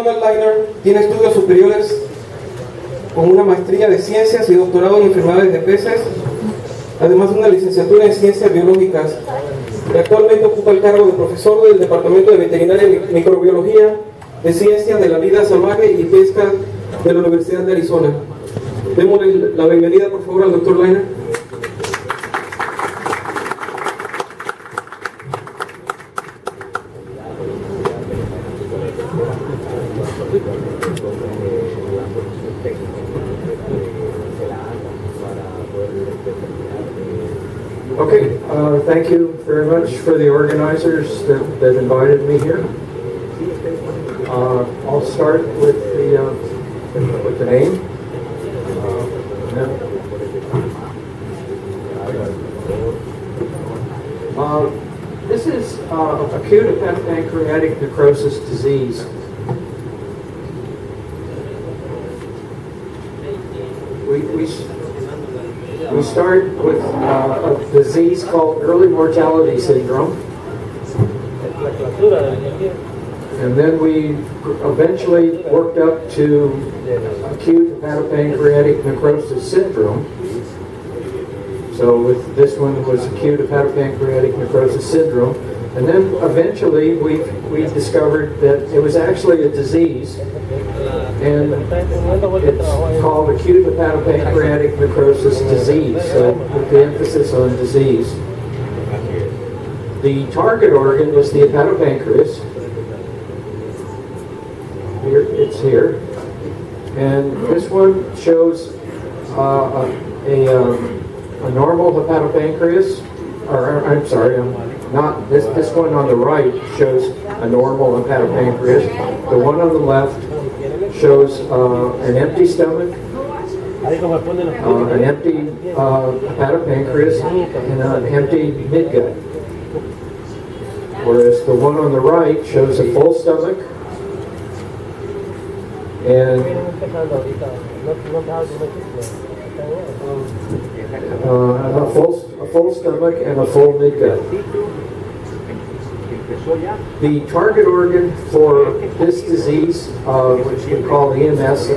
Ronald Lightner tiene estudios superiores con una maestría de ciencias y doctorado en enfermedades de peces, además de una licenciatura en ciencias biológicas. Y actualmente ocupa el cargo de profesor del Departamento de Veterinaria y Microbiología de Ciencias de la Vida Salvaje y Pesca de la Universidad de Arizona. Démosle la bienvenida, por favor, al doctor Lightner. Okay, thank you very much for the organizers that invited me here. I'll start with the name. This is acute pancreatic necrosis disease. We start with a disease called early mortality syndrome, and then we eventually worked up to acute hepatopancreatic necrosis syndrome. So with this one was acute hepatopancreatic necrosis syndrome, and then eventually we discovered that it was actually a disease, and it's called acute hepatopancreatic necrosis disease, so with the emphasis on disease. The target organ is the hepatopancreas. Here, it's here. And this one shows a normal hepatopancreas, or I'm sorry, not this one on the right shows a normal hepatopancreas. The one on the left shows an empty stomach, an empty hepatopancreas, and an empty midgut. Whereas the one on the right shows a full stomach and a full stomach and a full midgut. The target organ for this disease, which we call EMS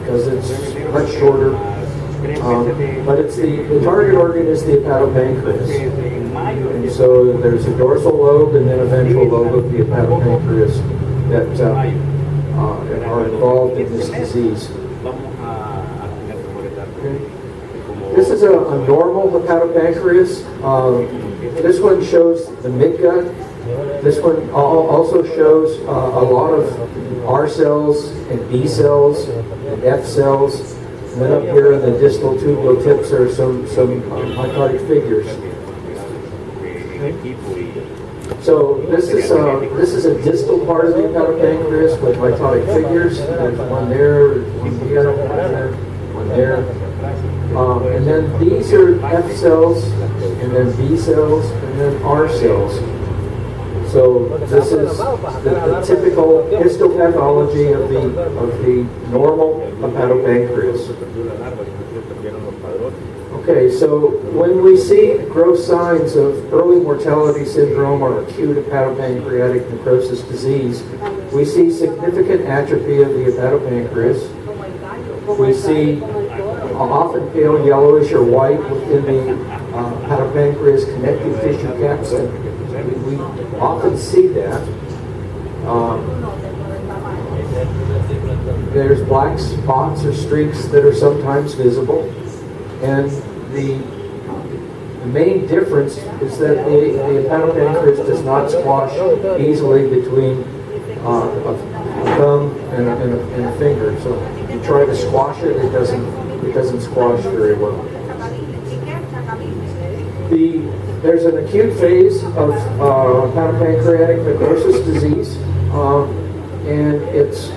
because it's much shorter, but it's the target organ is the hepatopancreas. And so there's a dorsal lobe and then a ventral lobe of the hepatopancreas that are involved in this disease. This is a normal hepatopancreas. This one shows the midgut. This one also shows a lot of R cells and B cells and F cells. And then up here in the distal tubular tips are some mitotic figures. So this is a distal part of the hepatopancreas with mitotic figures. There's one there, one here, one there. And then these are F cells, and then B cells, and then R cells. So this is the typical histopathology of the normal hepatopancreas. Okay, so when we see gross signs of early mortality syndrome or acute hepatopancreatic necrosis disease, we see significant atrophy of the hepatopancreas. We see often pale yellowish or white within the hepatopancreas connective tissue capsule. We often see that. There's black spots or streaks that are sometimes visible. And the main difference is that the hepatopancreas does not squash easily between a thumb and a finger. So if you try to squash it, it doesn't squash very well. There's an acute phase of hepatopancreatic necrosis disease, and it's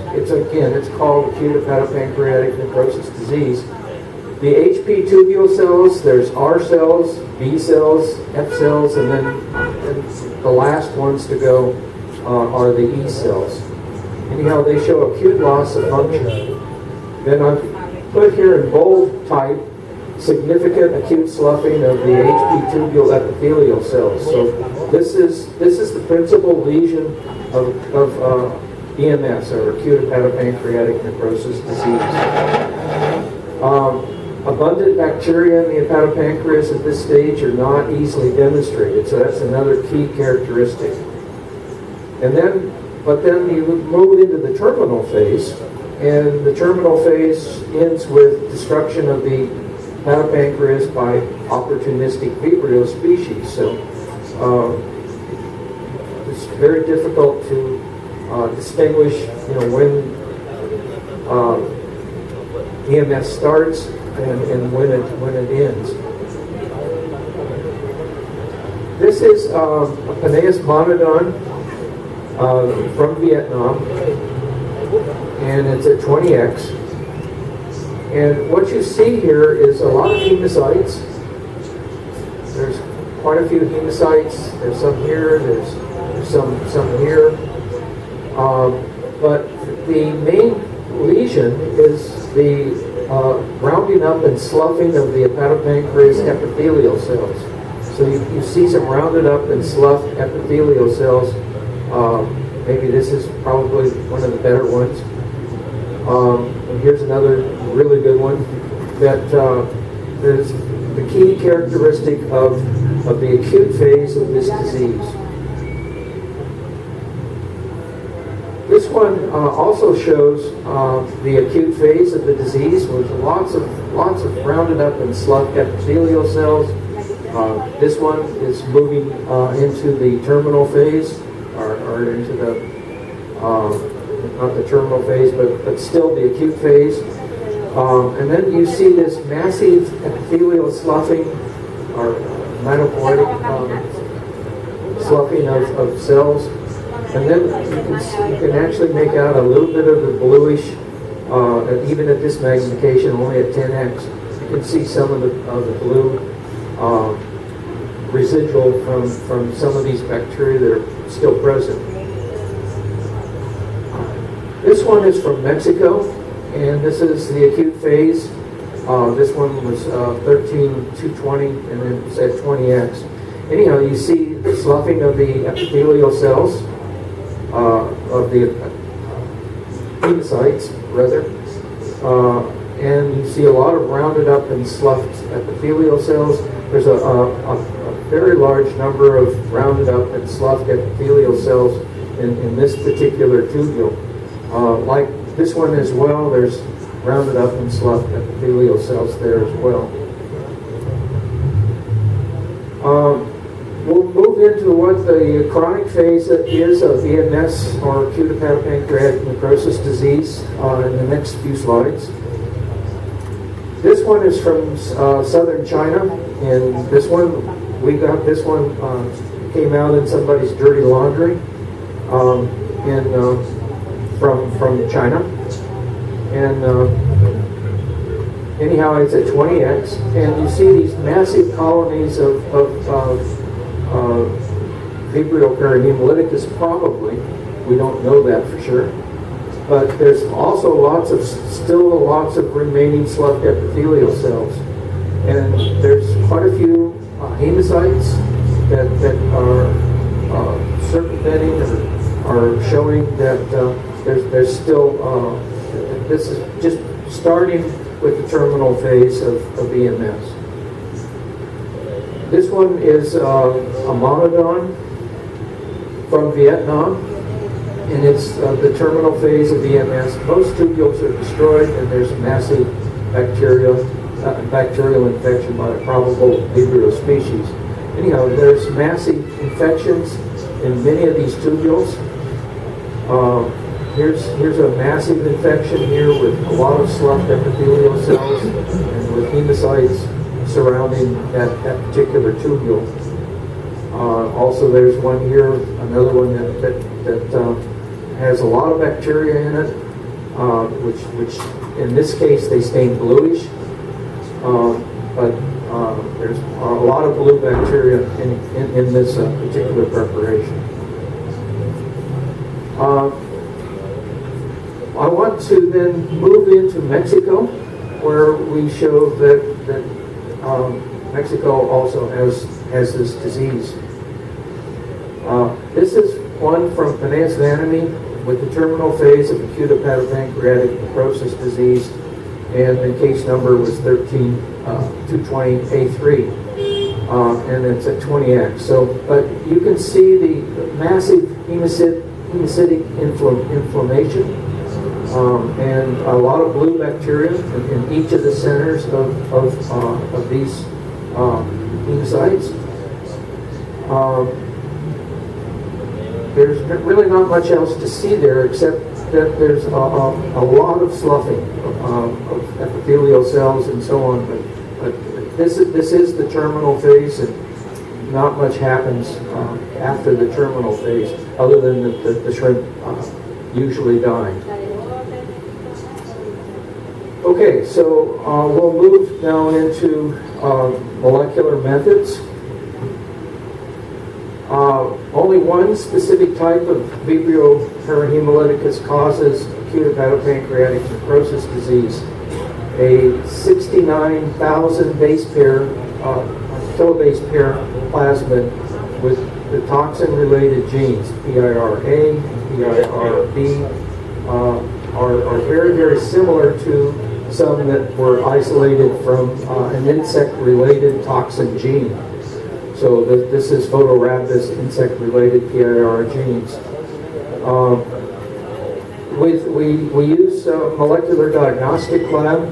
called acute hepatopancreatic necrosis disease. The HP tubule cells, there's R cells, B cells, F cells, and then the last ones to go are the E cells. Anyhow, they show acute loss of function. Then I've put here in bold type significant acute sloughing of the HP tubule epithelial cells. So this is the principal lesion of EMS, or acute hepatopancreatic necrosis disease. Abundant bacteria in the hepatopancreas at this stage are not easily demonstrated, so that's another key characteristic. But then you move into the terminal phase, and the terminal phase ends with destruction of the hepatopancreas by opportunistic Vibrio species. So it's very difficult to distinguish, when EMS starts and when it ends. This is a Penaeus monodon from Vietnam, and it's at 20x. And what you see here is a lot of hemocytes. There's quite a few hemocytes. There's some here. There's some here. But the main lesion is the rounding up and sloughing of the hepatopancreas epithelial cells. So you see some rounded up and sloughed epithelial cells. Maybe this is probably one of the better ones. And here's another really good one. That is the key characteristic of the acute phase of this disease. This one also shows the acute phase of the disease with lots of rounded up and sloughed epithelial cells. This one is moving into the terminal phase, or into the not the terminal phase, but still the acute phase. And then you see this massive epithelial sloughing, or hematopoietic sloughing of cells. And then you can actually make out a little bit of the bluish, even at this magnification, only at 10x. You can see some of the blue residual from some of these bacteria that are still present. This one is from Mexico, and this is the acute phase. This one was 13-220, and then it's at 20x. Anyhow, you see the sloughing of the epithelial cells, of the hemocytes, rather, and you see a lot of rounded up and sloughed epithelial cells. There's a very large number of rounded up and sloughed epithelial cells in this particular tubule. Like this one as well, there's rounded up and sloughed epithelial cells there as well. We'll move into what the chronic phase is of EMS, or acute hepatopancreatic necrosis disease, in the next few slides. This one is from southern China, and this one came out in somebody's dirty laundry from China. And anyhow, it's at 20x, and you see these massive colonies of Vibrio parahemolyticus, probably. We don't know that for sure. But there's also still lots of remaining sloughed epithelial cells. And there's quite a few hemocytes that are circumventing or are showing that there's still, this is just starting with the terminal phase of EMS. This one is a monodon from Vietnam, and it's the terminal phase of EMS. Most tubules are destroyed, and there's massive bacterial infection by a probable Vibrio species. Anyhow, there's massive infections in many of these tubules. Here's a massive infection here with a lot of sloughed epithelial cells and with hemocytes surrounding that particular tubule. Also, there's one here, another one that has a lot of bacteria in it, which in this case they stain bluish, but there's a lot of blue bacteria in this particular preparation. I want to then move into Mexico, where we show that Mexico also has this disease. This is one from Penaeus vanami with the terminal phase of acute hepatopancreatic necrosis disease, and the case number was 13220A3, and it's at 20x. So, but you can see the massive hemocytic inflammation, and a lot of blue bacteria in each of the centers of these hemocytes. There's really not much else to see there except that there's a lot of sloughing of epithelial cells and so on. But this is the terminal phase, and not much happens after the terminal phase, other than the shrimp usually die. Okay, so we'll move now into molecular methods. Only one specific type of Vibrio parahemolyticus causes acute hepatopancreatic necrosis disease. A 69,000 base pair, kilobase pair plasmid with the toxin-related genes, PIRA, PIRB, are very, very similar to some that were isolated from an insect-related toxin gene. So this is Photorhabdus insect-related PIR genes. We use a molecular diagnostic lab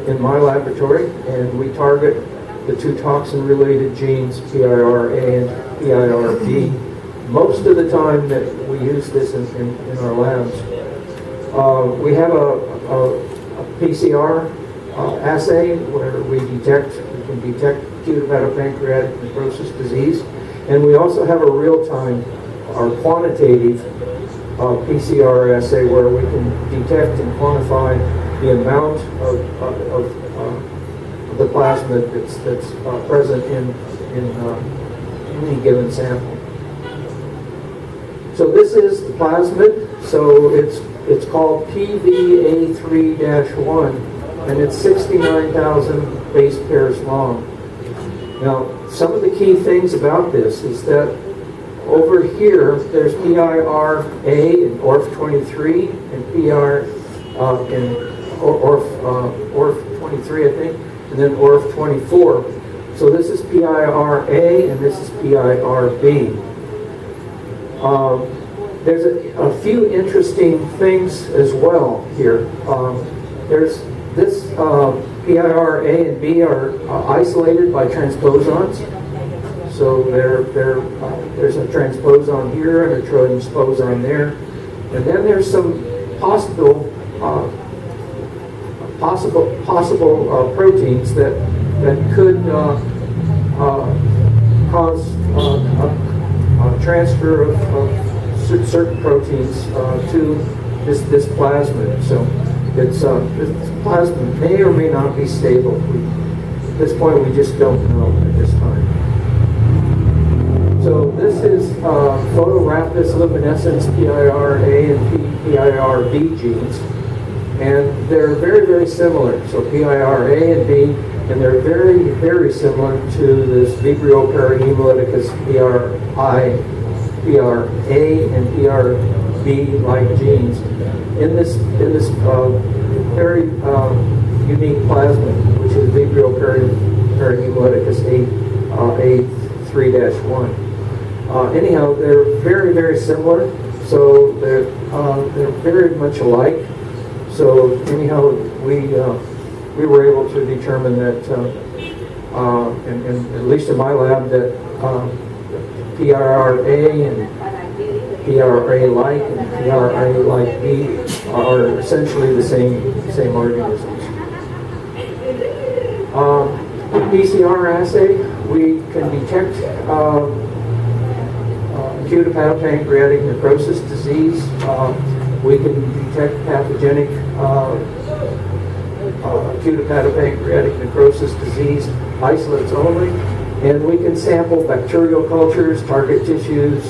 in my laboratory, and we target the two toxin-related genes, PIRA and PIRB, most of the time that we use this in our labs. We have a PCR assay where we can detect acute hepatopancreatic necrosis disease, and we also have a real-time or quantitative PCR assay where we can detect and quantify the amount of the plasmid that's present in any given sample. So this is the plasmid. So it's called PVA3-1, and it's 69,000 base pairs long. Now, some of the key things about this is that over here, there's PIRA in ORF23 and PR in ORF23, I think, and then ORF24. So this is PIRA and this is PIRB. There's a few interesting things as well here. There's this PIRA and B are isolated by transposons. So there's a transposon here and a transposon there, and then there's some possible proteins that could cause transfer of certain proteins to this plasmid. So this plasmid may or may not be stable. At this point, we just don't know at this time. So this is Photorhabdus luminescens PIRA and PIRB genes, and they're very, very similar. So PIRA and B, and they're very, very similar to this Vibrio parahemolyticus PRA and PRB-like genes in this very unique plasmid, which is Vibrio parahemolyticus A3-1. Anyhow, they're very, very similar, so they're very much alike. So anyhow, we were able to determine that, and at least in my lab, that PRA and PRA-like and PRA-like B are essentially the same organisms. PCR assay, we can detect acute hepatopancreatic necrosis disease. We can detect pathogenic acute hepatopancreatic necrosis disease isolates only, and we can sample bacterial cultures, target tissues,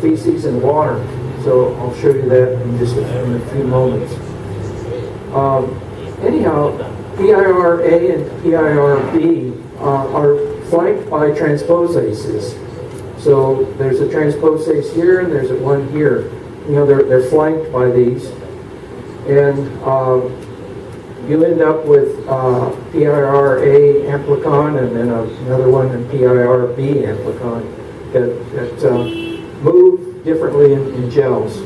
feces, and water. So I'll show you that in just a few moments. Anyhow, PIRA and PIRB are flanked by transposases. So there's a transposase here and there's one here. they're flanked by these, and you end up with PIR-A amplicon and then another one in PIR-B amplicon that move differently in gels.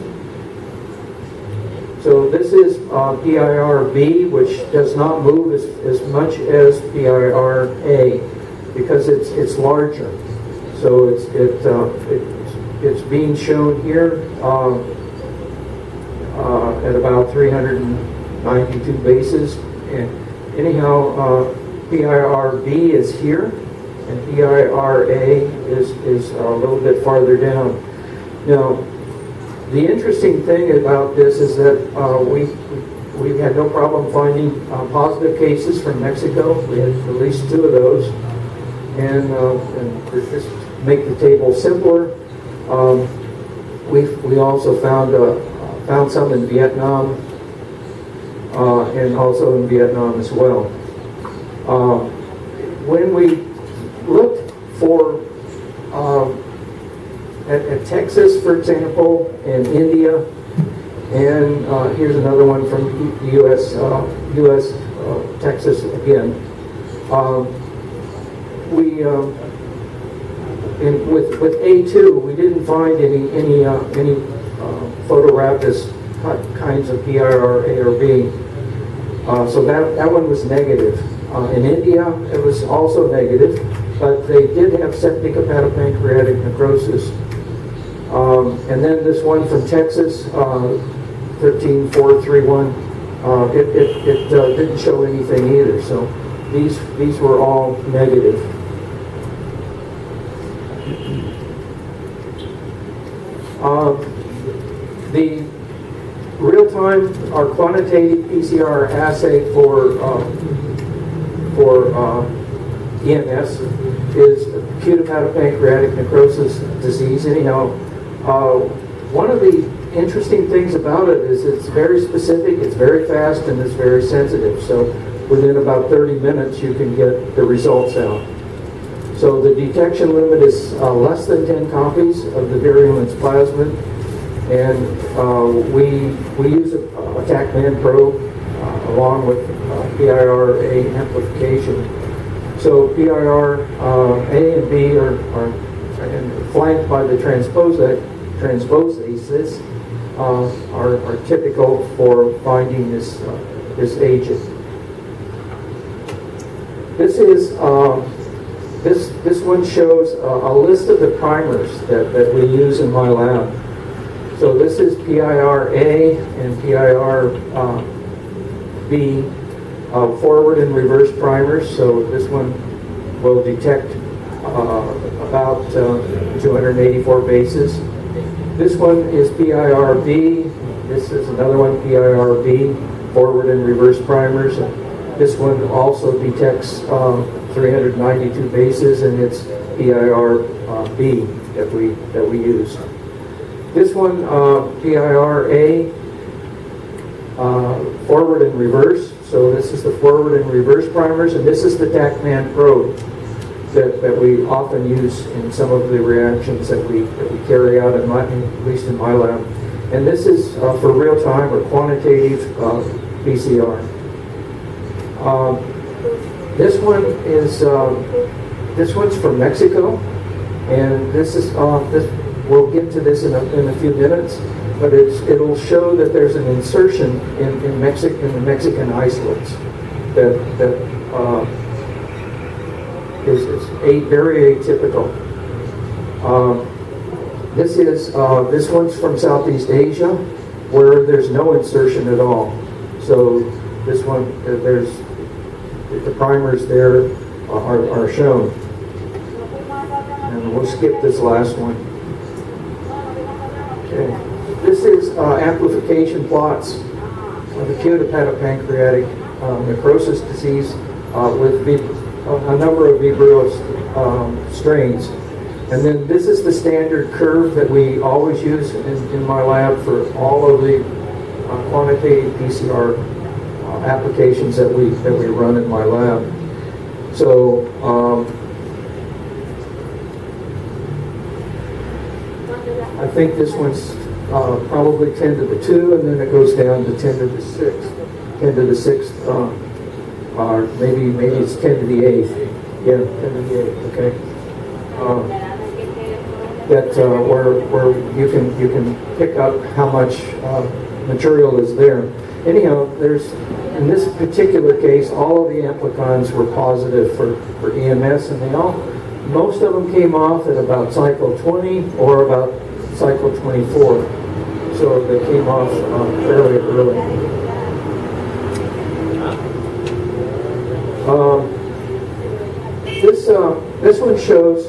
So this is PIR-B, which does not move as much as PIR-A because it's larger. So it's being shown here at about 392 bases. And anyhow, PIR-B is here, and PIR-A is a little bit farther down. Now, the interesting thing about this is that we had no problem finding positive cases from Mexico. We had at least 2 of those. And to just make the table simpler, we also found some in Vietnam and also in Vietnam as well. When we looked for at Texas, for example, and India, and here's another one from the U.S. Texas again. With A2, we didn't find any photorhabdous kinds of PIR-A or B. So that one was negative. In India, it was also negative, but they did have septic hepatopancreatic necrosis. And then this one from Texas, 13431, it didn't show anything either. So these were all negative. The real-time or quantitative PCR assay for EMS is acute hepatopancreatic necrosis disease. Anyhow, one of the interesting things about it is it's very specific, it's very fast, and it's very sensitive. So within about 30 minutes, you can get the results out. So the detection limit is less than 10 copies of the virulence plasmid, and we use a TACMAN probe along with PIR-A amplification. So PIR-A and B are flanked by the transposases are typical for finding this agent. This one shows a list of the primers that we use in my lab. So this is PIR-A and PIR-B forward and reverse primers. So this one will detect about 284 bases. This one is PIR-B. This is another one, PIR-B, forward and reverse primers. This one also detects 392 bases, and it's PIR-B that we use. This one, PIR-A, forward and reverse. So this is the forward and reverse primers, and this is the TACMAN probe that we often use in some of the reactions that we carry out, at least in my lab. And this is for real-time or quantitative PCR. This one's from Mexico, and we'll get to this in a few minutes. But it'll show that there's an insertion in the Mexican isolates that is very atypical. This one's from Southeast Asia, where there's no insertion at all. So this one, the primers there are shown. And we'll skip this last one. Okay. This is amplification plots of acute hepatopancreatic necrosis disease with a number of Vibrio strains. And then this is the standard curve that we always use in my lab for all of the quantitative PCR applications that we run in my lab. So I think this one's probably 10 to the 2, and then it goes down to 10 to the 6. 10 to the 6th, or maybe it's 10 to the 8th. Yeah, 10 to the 8th, okay. Where you can pick up how much material is there. Anyhow, in this particular case, all of the amplicons were positive for EMS, and most of them came off at about cycle 20 or about cycle 24. So they came off fairly early. This one shows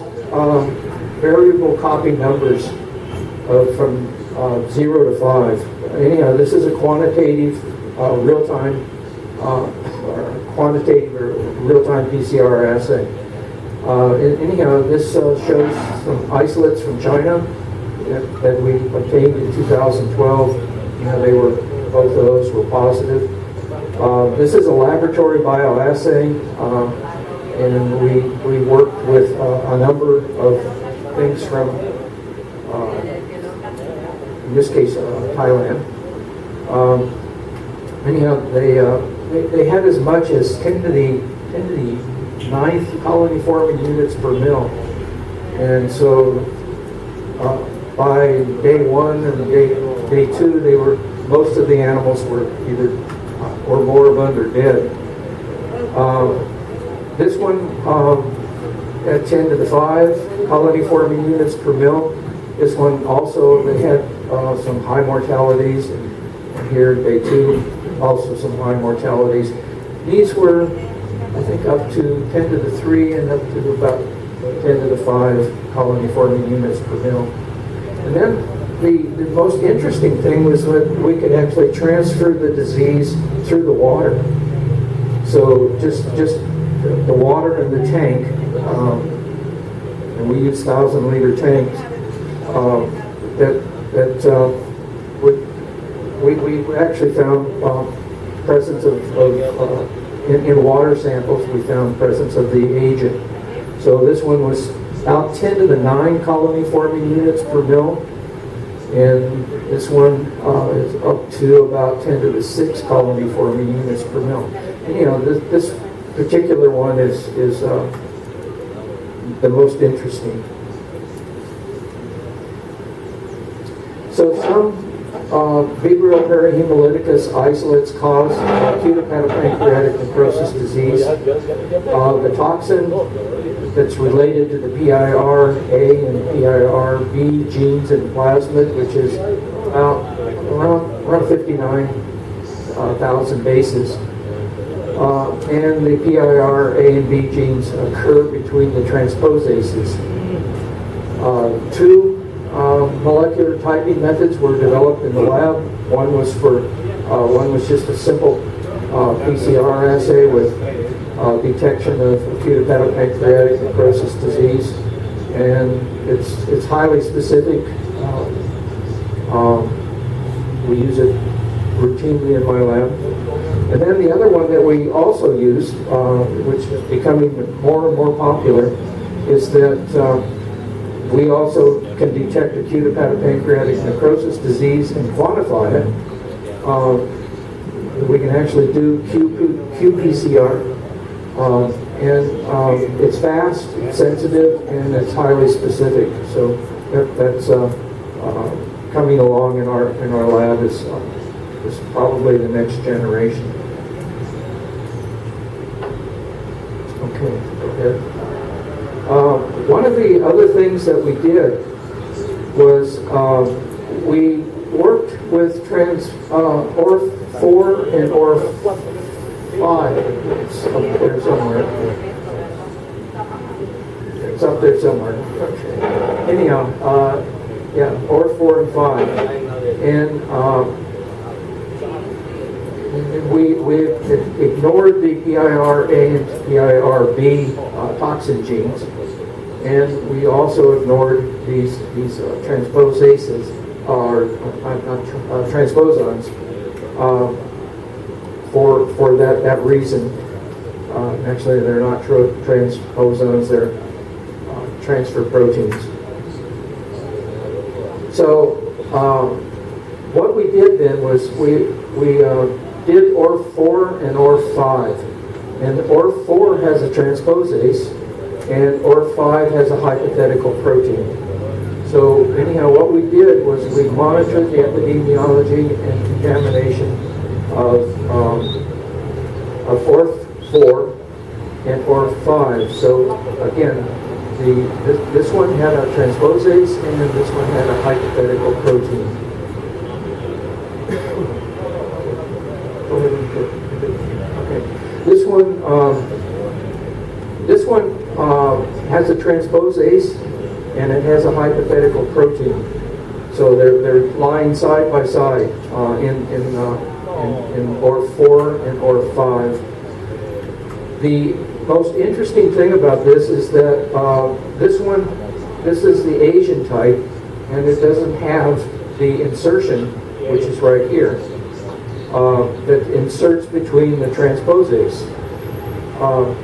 variable copy numbers from 0 to 5. Anyhow, this is a quantitative real-time PCR assay. Anyhow, this shows some isolates from China that we obtained in 2012. Both of those were positive. This is a laboratory bioassay, and we worked with a number of things from, in this case, Thailand. Anyhow, they had as much as 10 to the 9th colony forming units per mil, and so by day 1 and day 2, most of the animals were either or moribund or dead. This one at 10 to the 5 colony forming units per mil. This one also, they had some high mortalities. And here, day 2, also some high mortalities. These were, I think, up to 10 to the 3 and up to about 10 to the 5 colony forming units per mil. And then the most interesting thing was that we could actually transfer the disease through the water. So just the water in the tank, and we use 1,000-liter tanks. We actually found presence of in water samples. We found presence of the agent. So this one was about 10 to the 9 colony forming units per mil. And this one is up to about 10 to the 6 colony forming units per mil. And this particular one is the most interesting. So some Vibrio parahemolyticus isolates cause acute hepatopancreatic necrosis disease. The toxin that's related to the PIR-A and PIR-B genes in plasmid, which is around 59,000 bases. And the PIR-A and B genes occur between the transposases. 2 molecular typing methods were developed in the lab. One was just a simple PCR assay with detection of acute hepatopancreatic necrosis disease, and it's highly specific. We use it routinely in my lab. And then the other one that we also use, which is becoming more and more popular, is that we also can detect acute hepatopancreatic necrosis disease and quantify it. We can actually do qPCR, and it's fast, it's sensitive, and it's highly specific. So that's coming along in our lab is probably the next generation. Okay, go ahead. One of the other things that we did was we worked with ORF4 and ORF5. It's up there somewhere. It's up there somewhere. Okay. Anyhow, yeah, ORF4 and 5. And we ignored the PIR-A and PIR-B toxin genes, and we also ignored these transposases, or transposons, for that reason. Actually, they're not transposons; they're transfer proteins. So what we did then was we did OR4 and OR5. And OR4 has a transposase, and OR5 has a hypothetical protein. So anyhow, what we did was we monitored the epidemiology and contamination of OR4 and OR5. So again, this one had a transposase, and this one had a hypothetical protein. Okay. This one has a transposase, and it has a hypothetical protein. So they're lying side by side in OR4 and OR5. The most interesting thing about this is that this is the Asian type, and it doesn't have the insertion, which is right here, that inserts between the transposase.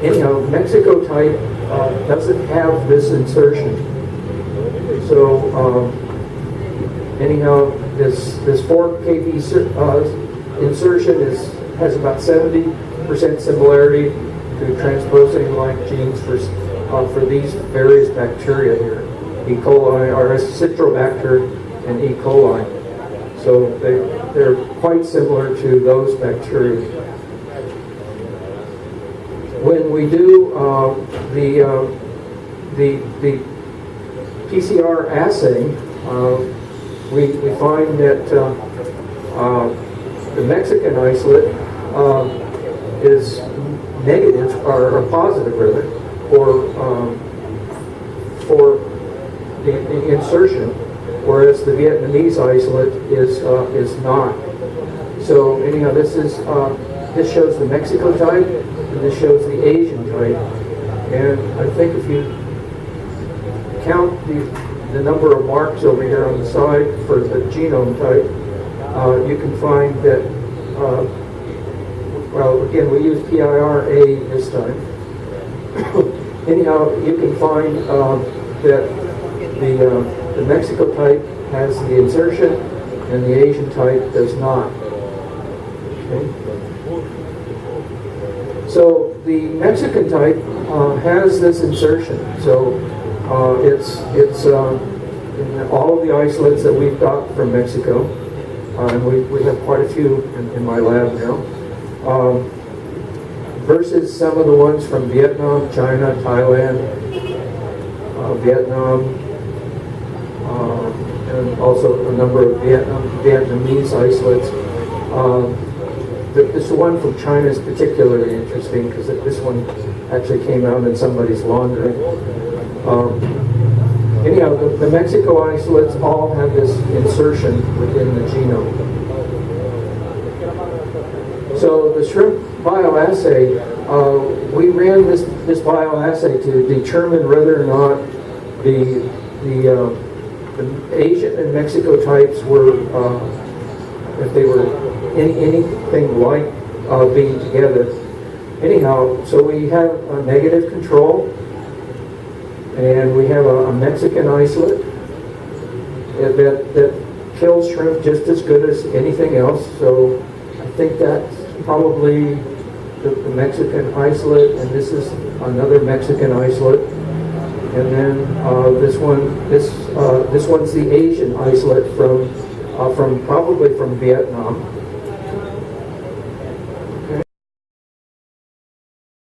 Anyhow, Mexico type doesn't have this insertion. So anyhow, this 4 kb insertion has about 70% similarity to transposing-like genes for these various bacteria here, E. coli, or Citrobacter, and E. coli. So they're quite similar to those bacteria. When we do the PCR assay, we find that the Mexican isolate is negative, or positive rather, for the insertion, whereas the Vietnamese isolate is not. So anyhow, this shows the Mexico type, and this shows the Asian type. And I think if you count the number of marks over here on the side for the genome type, you can find that, well, again, we use PIR-A this time. Anyhow, you can find that the Mexico type has the insertion, and the Asian type does not. Okay. So the Mexican type has this insertion. So it's in all of the isolates that we've got from Mexico, and we have quite a few in my lab now, versus some of the ones from Vietnam, China, Thailand, Vietnam, and also a number of Vietnamese isolates. This one from China is particularly interesting because this one actually came out in somebody's laundry. Anyhow, the Mexico isolates all have this insertion within the genome. So the shrimp bioassay, we ran this bioassay to determine whether or not the Asian and Mexico types were, if they were anything like being together. Anyhow, so we have a negative control, and we have a Mexican isolate that kills shrimp just as good as anything else. So I think that's probably the Mexican isolate, and this is another Mexican isolate. And then this one's the Asian isolate from probably from Vietnam.